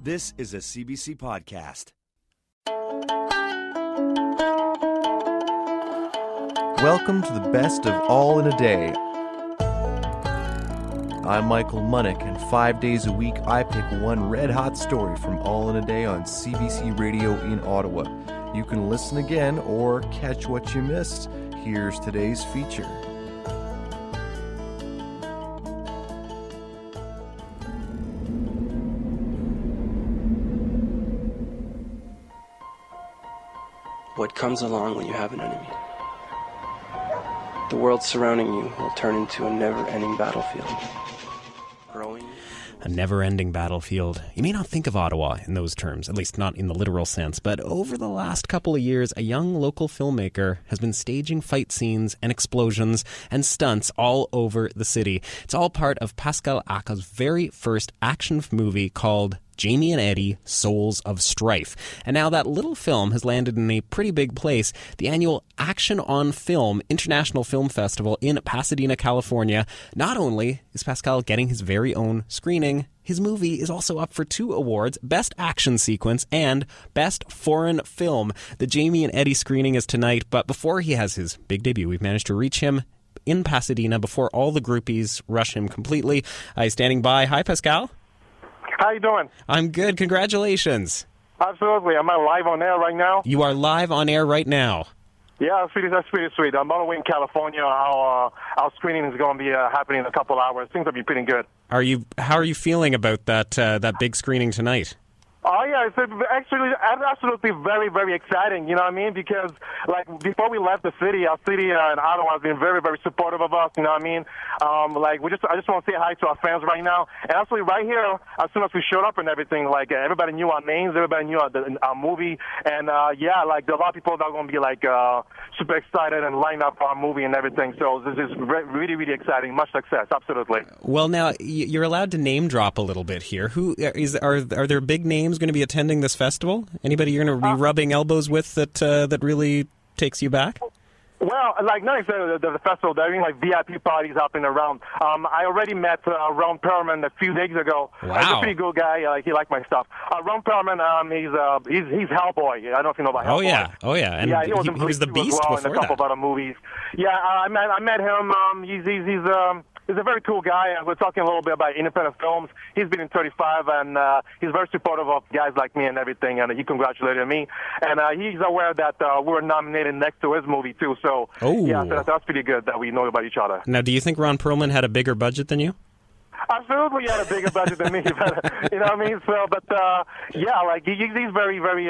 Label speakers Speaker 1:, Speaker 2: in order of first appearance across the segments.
Speaker 1: This is a CBC podcast.
Speaker 2: Welcome to the best of All in a Day. I'm Michael Munnick, and 5 days a week I pick one red-hot story from All in a Day on CBC Radio in Ottawa. You can listen again or catch what you missed. Here's today's feature.
Speaker 3: What comes along when you have an enemy? The world surrounding you will turn into a never-ending battlefield. Growing.
Speaker 4: A never-ending battlefield. You may not think of Ottawa in those terms, at least not in the literal sense, but over the last couple of years, a young local filmmaker has been staging fight scenes and explosions and stunts all over the city. It's all part of Pascal Acca's very first action movie called Jamie and Eddie, Souls of Strife. And now that little film has landed in a pretty big place, the annual Action on Film International Film Festival in Pasadena, California. Not only is Pascal getting his very own screening, his movie is also up for 2 awards, Best Action Sequence and Best Foreign Film. The Jamie and Eddie screening is tonight, but before he has his big debut, we've managed to reach him in Pasadena before all the groupies rush him completely. He's standing by. Hi, Pascal.
Speaker 5: How you doing?
Speaker 4: I'm good. Congratulations.
Speaker 5: Absolutely. Am I live on air right now?
Speaker 4: You are live on air right now.
Speaker 5: Yeah, that's pretty sweet. I'm all the way in California. Our screening is going to be happening in a couple hours. Things will be pretty good.
Speaker 4: How are you feeling about that big screening tonight?
Speaker 5: Oh, yeah, it's actually absolutely very, very exciting, you know what I mean? Because, like, before we left the city, our city in Ottawa has been very, very supportive of us, you know what I mean? I just want to say hi to our fans right now. And actually, right here, as soon as we showed up and everything, like, everybody knew our names, everybody knew our movie. And, yeah, like, there are a lot of people that are going to be, like, super excited and line up our movie and everything. So this is really, really exciting. Much success, absolutely.
Speaker 4: Well, now, you're allowed to name drop a little bit here. Are there big names going to be attending this festival? Anybody you're going to be rubbing elbows with that really takes you back?
Speaker 5: Well, like, not exactly the festival. They're doing, like, VIP parties happening around. I already met Ron Perlman a few days ago.
Speaker 4: Wow.
Speaker 5: He's a pretty good guy. He liked my stuff. Ron Perlman, he's Hellboy. I don't know if you know about Hellboy.
Speaker 4: Oh, yeah. And
Speaker 5: yeah,
Speaker 4: he was the Beast
Speaker 5: well
Speaker 4: before
Speaker 5: in a couple of other movies. Yeah, I met him. He's a very cool guy, and we're talking a little bit about independent films. He's been in 35, and he's very supportive of guys like me and everything, and he congratulated me. And he's aware that we were nominated next to his movie, too. So, yeah, so that's pretty good that we know about each other.
Speaker 4: Now, do you think Ron Perlman had a bigger budget than you?
Speaker 5: Absolutely, he had a bigger budget than me, but, you know what I mean? So, but yeah, like he's very, very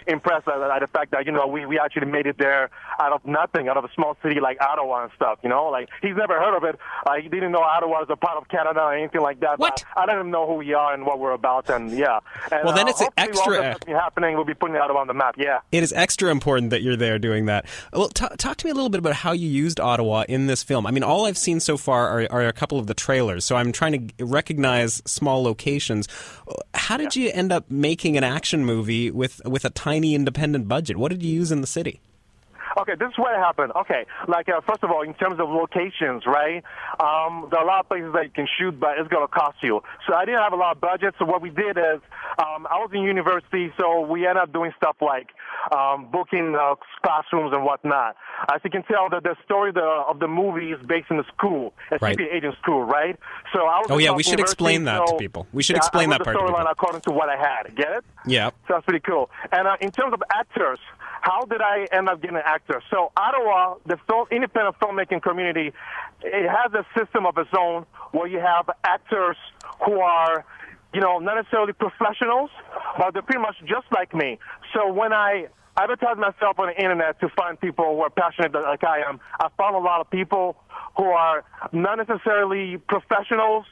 Speaker 5: impressed at the fact that, you know, we actually made it there out of nothing, out of a small city like Ottawa and stuff. You know, like he's never heard of it. He didn't know Ottawa was a part of Canada or anything like that.
Speaker 4: What?
Speaker 5: But I let him know who we are and what we're about, and yeah. And,
Speaker 4: well, then it's extra.
Speaker 5: All that's happening. We'll be putting Ottawa on the map. Yeah.
Speaker 4: It is extra important that you're there doing that. Well, talk to me a little bit about how you used Ottawa in this film. I mean, all I've seen so far are a couple of the trailers, so I'm trying to recognize small locations. How did you end up making an action movie with a tiny independent budget? What did you use in the city?
Speaker 5: Okay, this is what happened. Okay, like, first of all, in terms of locations, right, there are a lot of places that you can shoot, but it's going to cost you. So I didn't have a lot of budget, so what we did is, I was in university, so we ended up doing stuff like booking classrooms and whatnot. As you can tell, the story of the movie is based in the school, a
Speaker 4: right.
Speaker 5: CPA agent school, right? So I was
Speaker 4: we should explain that to people. We should explain that part to people.
Speaker 5: I wrote the storyline according to what I had. Get it?
Speaker 4: Yeah.
Speaker 5: So that's pretty cool. And in terms of actors, how did I end up getting an actor? So Ottawa, the independent filmmaking community, it has a system of its own where you have actors who are, you know, not necessarily professionals, but they're pretty much just like me. So when I advertise myself on the internet to find people who are passionate like I am, I found a lot of people who are not necessarily professionals,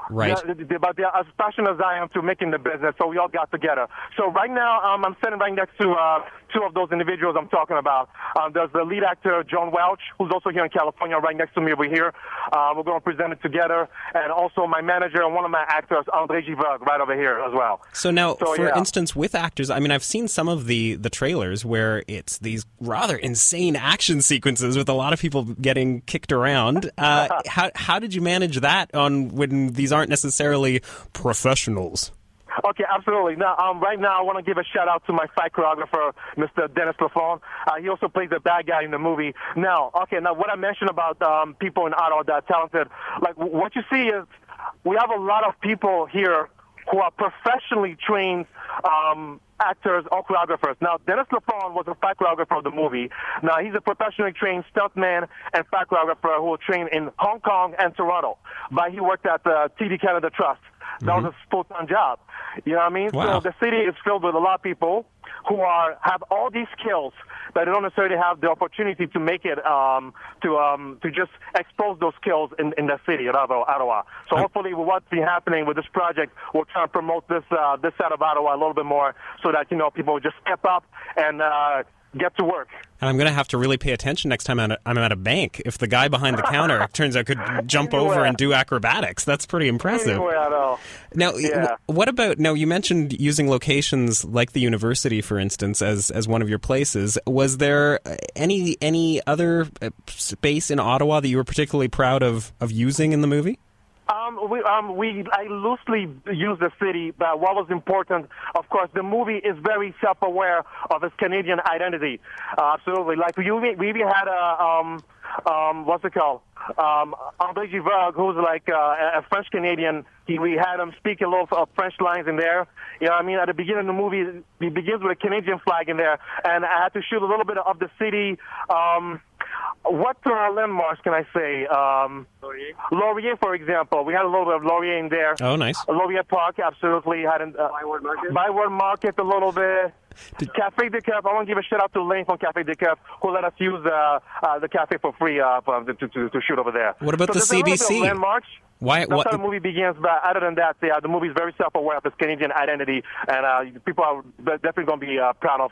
Speaker 4: right?
Speaker 5: But they're as passionate as I am to making the business, so we all got together. So right now, I'm sitting right next to two of those individuals I'm talking about. There's the lead actor, John Welch, who's also here in California, right next to me over here. We're going to present it together. And also my manager and one of my actors, Andre Givogue, right over here as well.
Speaker 4: So now, for instance, with actors, I mean, I've seen some of the trailers where it's these rather insane action sequences with a lot of people getting kicked around. How did you manage that when these aren't necessarily professionals?
Speaker 5: Okay, absolutely. Now, right now, I want to give a shout out to my fight choreographer, Mr. Dennis Lafont. He also plays the bad guy in the movie. Now, what I mentioned about people in Ottawa that are talented, like what you see is we have a lot of people here who are professionally trained actors or choreographers. Now, Dennis Lafont was a fight choreographer of the movie. Now, he's a professionally trained stuntman and fight choreographer who was trained in Hong Kong and Toronto. But he worked at the TV Canada Trust. That was a full-time job. You know what I mean?
Speaker 4: Wow.
Speaker 5: So the city is filled with a lot of people who have all these skills, but they don't necessarily have the opportunity to make it, to just expose those skills in the city of Ottawa. So hopefully, with what's been happening with this project, we'll try and promote this side of Ottawa a little bit more, so that people will just step up and get to work.
Speaker 4: And I'm going to have to really pay attention next time I'm at a bank. If the guy behind the counter turns out could jump over and do acrobatics, that's pretty impressive.
Speaker 5: Anyway, I know.
Speaker 4: Now, what about, you mentioned using locations like the university, for instance, as one of your places. Was there any other space in Ottawa that you were particularly proud of using in the movie? I loosely use the city, but what was important, of course, the movie is very self-aware of its Canadian identity. Absolutely. Like, we even had what's it called? Andre Givogue, who's like a French-Canadian. We had him speak a little of French lines in there. You know what I mean? At the beginning of the movie, it begins with a Canadian flag in there, and I had to shoot a little bit of the city. What landmarks can I say? Laurier, for example. We had a little bit of Laurier in there. Oh, nice.
Speaker 5: Laurier Park, absolutely. Had Byward Market a little bit. Café de Cup. I want to give a shout out to Lane from Café de Cup, who let us use the cafe for free to shoot over there.
Speaker 4: What about the CBC?
Speaker 5: Landmarks.
Speaker 4: That's
Speaker 5: how the movie begins, but other than that, the movie is very self-aware of its Canadian identity, and people are definitely going to be proud of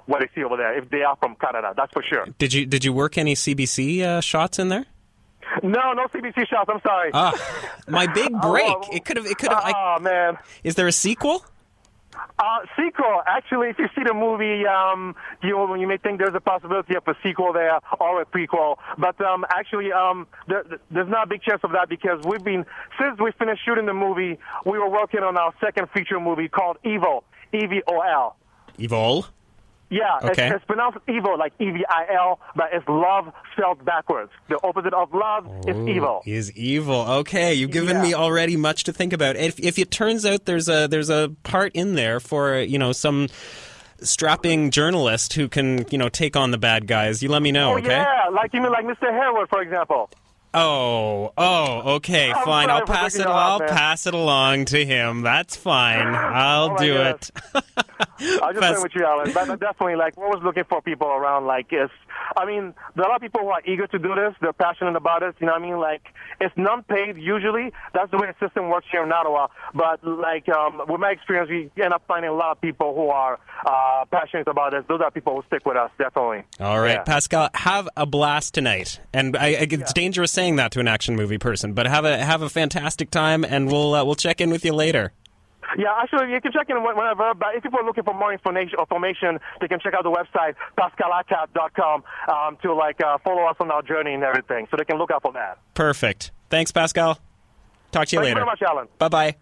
Speaker 5: what they see over there if they are from Canada. That's for sure.
Speaker 4: Did you work any CBC shots in there?
Speaker 5: No CBC shots. I'm sorry.
Speaker 4: My big break. It could have.
Speaker 5: Oh man.
Speaker 4: Is there a sequel?
Speaker 5: Sequel. Actually, if you see the movie, you may think there's a possibility of a sequel there or a prequel. But actually, there's not a big chance of that because since we finished shooting the movie, we were working on our second feature movie called Evil, E-V-O-L.
Speaker 4: Evil?
Speaker 5: Yeah,
Speaker 4: okay.
Speaker 5: It's pronounced evil, like E-V-I-L, but it's love spelled backwards. The opposite of love is evil.
Speaker 4: Is evil. Okay, you've given me already much to think about. If it turns out there's a part in there for, some strapping journalist who can, take on the bad guys, you let me know, okay?
Speaker 5: Yeah, like Mr. Harewood, for example.
Speaker 4: Oh, okay, fine. I'll pass it along to him. That's fine. I'll do it.
Speaker 5: I'll just say with you, Alan. But definitely, we're always looking for people around. There are a lot of people who are eager to do this. They're passionate about it. You know what I mean? It's non-paid usually. That's the way the system works here in Ottawa. But with my experience, we end up finding a lot of people who are passionate about this. Those are people who stick with us, definitely.
Speaker 4: All right, Pascal, have a blast tonight. And it's dangerous saying that to an action movie person, but have a fantastic time, and we'll check in with you later.
Speaker 5: Yeah, actually, you can check in whenever, but if people are looking for more information, they can check out the website, pascalacat.com, to follow us on our journey and everything, so they can look out for that.
Speaker 4: Perfect. Thanks, Pascal. Talk to you later.
Speaker 5: Thank you very much, Alan.
Speaker 4: Bye-bye.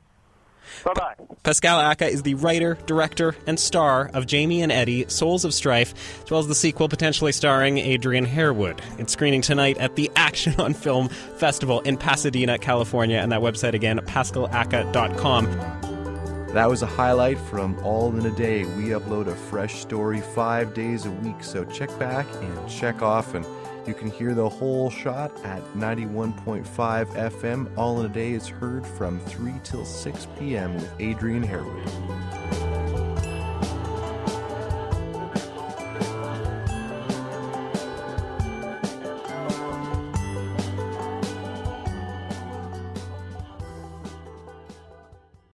Speaker 5: Bye-bye.
Speaker 4: Pascal Aka is the writer, director, and star of Jamie and Eddie, Souls of Strife, as well as the sequel potentially starring Adrian Harewood. It's screening tonight at the Action on Film Festival in Pasadena, California, and that website again, pascalaca.com.
Speaker 2: That was a highlight from All in a Day. We upload a fresh story 5 days a week, so check back and check off, and you can hear the whole shot at 91.5 FM. All in a Day is heard from 3 till 6 p.m. with Adrian Harewood.